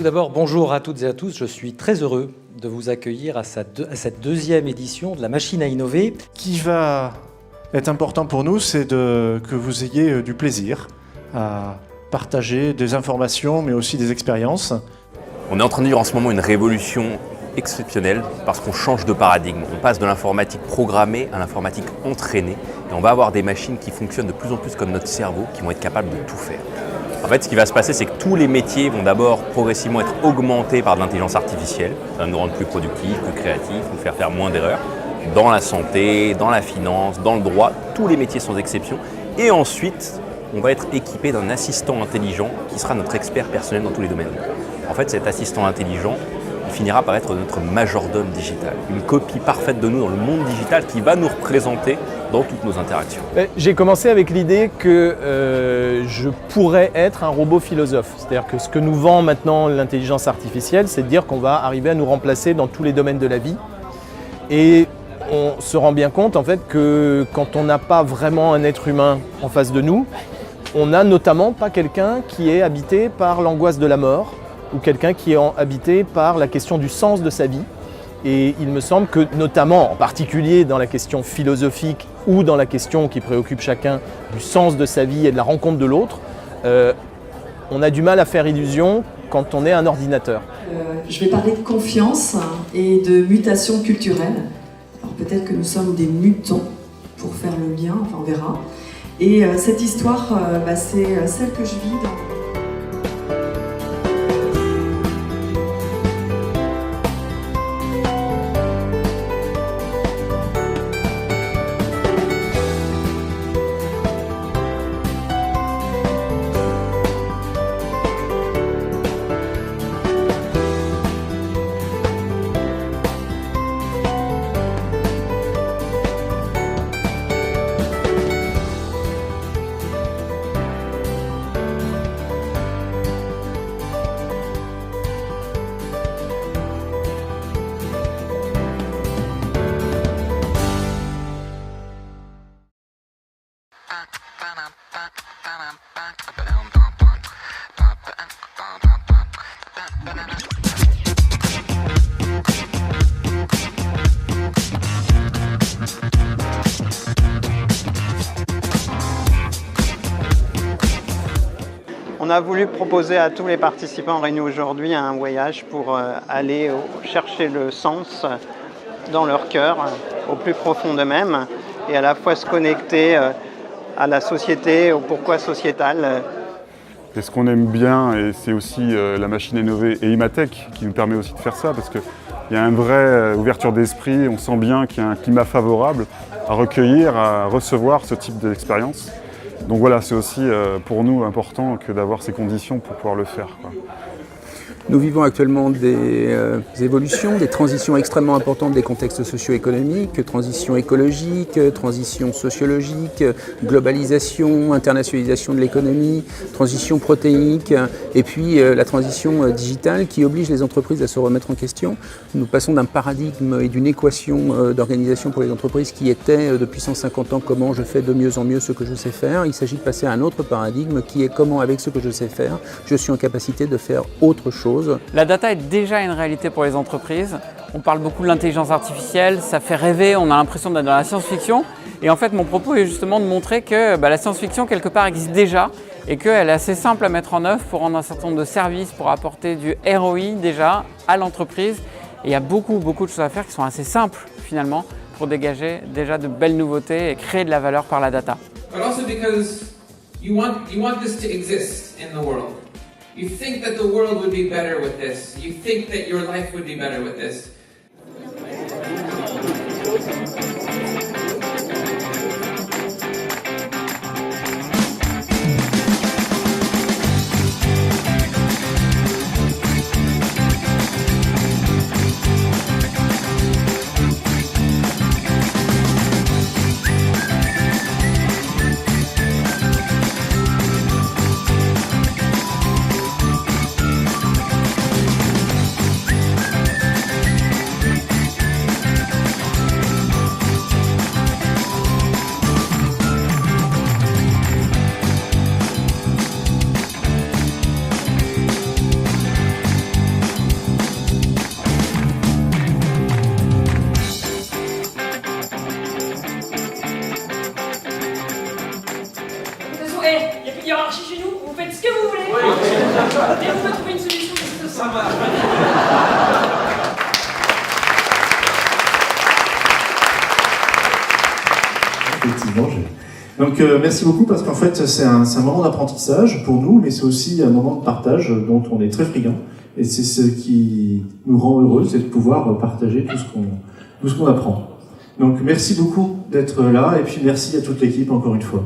d'abord, bonjour à toutes et à tous. Je suis très heureux de vous accueillir à cette deuxième édition de la machine à innover. Qui va être important pour nous, c'est que vous ayez du plaisir à partager des informations, mais aussi des expériences. On est en train de vivre en ce moment une révolution exceptionnelle parce qu'on change de paradigme. On passe de l'informatique programmée à l'informatique entraînée et on va avoir des machines qui fonctionnent de plus en plus comme notre cerveau, qui vont être capables de tout faire. En fait, ce qui va se passer, c'est que tous les métiers vont d'abord progressivement être augmentés par de l'intelligence artificielle. Ça va nous rendre plus productifs, plus créatifs, nous faire faire moins d'erreurs. Dans la santé, dans la finance, dans le droit, tous les métiers sans exception. Et ensuite, on va être équipé d'un assistant intelligent qui sera notre expert personnel dans tous les domaines. En fait, cet assistant intelligent, il finira par être notre majordome digital. Une copie parfaite de nous dans le monde digital qui va nous représenter dans toutes nos interactions. J'ai commencé avec l'idée que je pourrais être un robot philosophe. C'est-à-dire que ce que nous vend maintenant l'intelligence artificielle, c'est de dire qu'on va arriver à nous remplacer dans tous les domaines de la vie. Et on se rend bien compte en fait que quand on n'a pas vraiment un être humain en face de nous, on n'a notamment pas quelqu'un qui est habité par l'angoisse de la mort ou quelqu'un qui est habité par la question du sens de sa vie. Et il me semble que notamment, en particulier dans la question philosophique ou dans la question qui préoccupe chacun du sens de sa vie et de la rencontre de l'autre, on a du mal à faire illusion quand on est un ordinateur. Je vais parler de confiance et de mutation culturelle. Alors peut-être que nous sommes des mutants pour faire le lien, enfin on verra. Et cette histoire, c'est celle que je vis dans... On a voulu proposer à tous les participants réunis aujourd'hui un voyage pour aller chercher le sens dans leur cœur, au plus profond d'eux-mêmes, et à la fois se connecter à la société, au pourquoi sociétal. Et ce qu'on aime bien, et c'est aussi la machine à innover et Imatech qui nous permet aussi de faire ça, parce qu'il y a une vraie ouverture d'esprit, on sent bien qu'il y a un climat favorable à recueillir, à recevoir ce type d'expérience. Donc voilà, c'est aussi pour nous important que d'avoir ces conditions pour pouvoir le faire, quoi. Nous vivons actuellement des évolutions, des transitions extrêmement importantes des contextes socio-économiques, transition écologique, transition sociologique, globalisation, internationalisation de l'économie, transition protéique, et puis la transition digitale qui oblige les entreprises à se remettre en question. Nous passons d'un paradigme et d'une équation d'organisation pour les entreprises qui était depuis 150 ans comment je fais de mieux en mieux ce que je sais faire. Il s'agit de passer à un autre paradigme qui est comment avec ce que je sais faire, je suis en capacité de faire autre chose. La data est déjà une réalité pour les entreprises. On parle beaucoup de l'intelligence artificielle, ça fait rêver, on a l'impression d'être dans la science-fiction. Et en fait, mon propos est justement de montrer que la science-fiction, quelque part, existe déjà et qu'elle est assez simple à mettre en œuvre pour rendre un certain nombre de services, pour apporter du ROI déjà à l'entreprise. Et il y a beaucoup de choses à faire qui sont assez simples, finalement, pour dégager déjà de belles nouveautés et créer de la valeur par la data. But also because you want this to exist in the world. You think that the world would be better with this. You think that your life would be better with this. Effectivement. Donc merci beaucoup parce qu'en fait c'est un moment d'apprentissage pour nous, mais c'est aussi un moment de partage dont on est très friand. Et c'est ce qui nous rend heureux, c'est de pouvoir partager tout ce qu'on apprend. Donc merci beaucoup d'être là et puis merci à toute l'équipe encore une fois.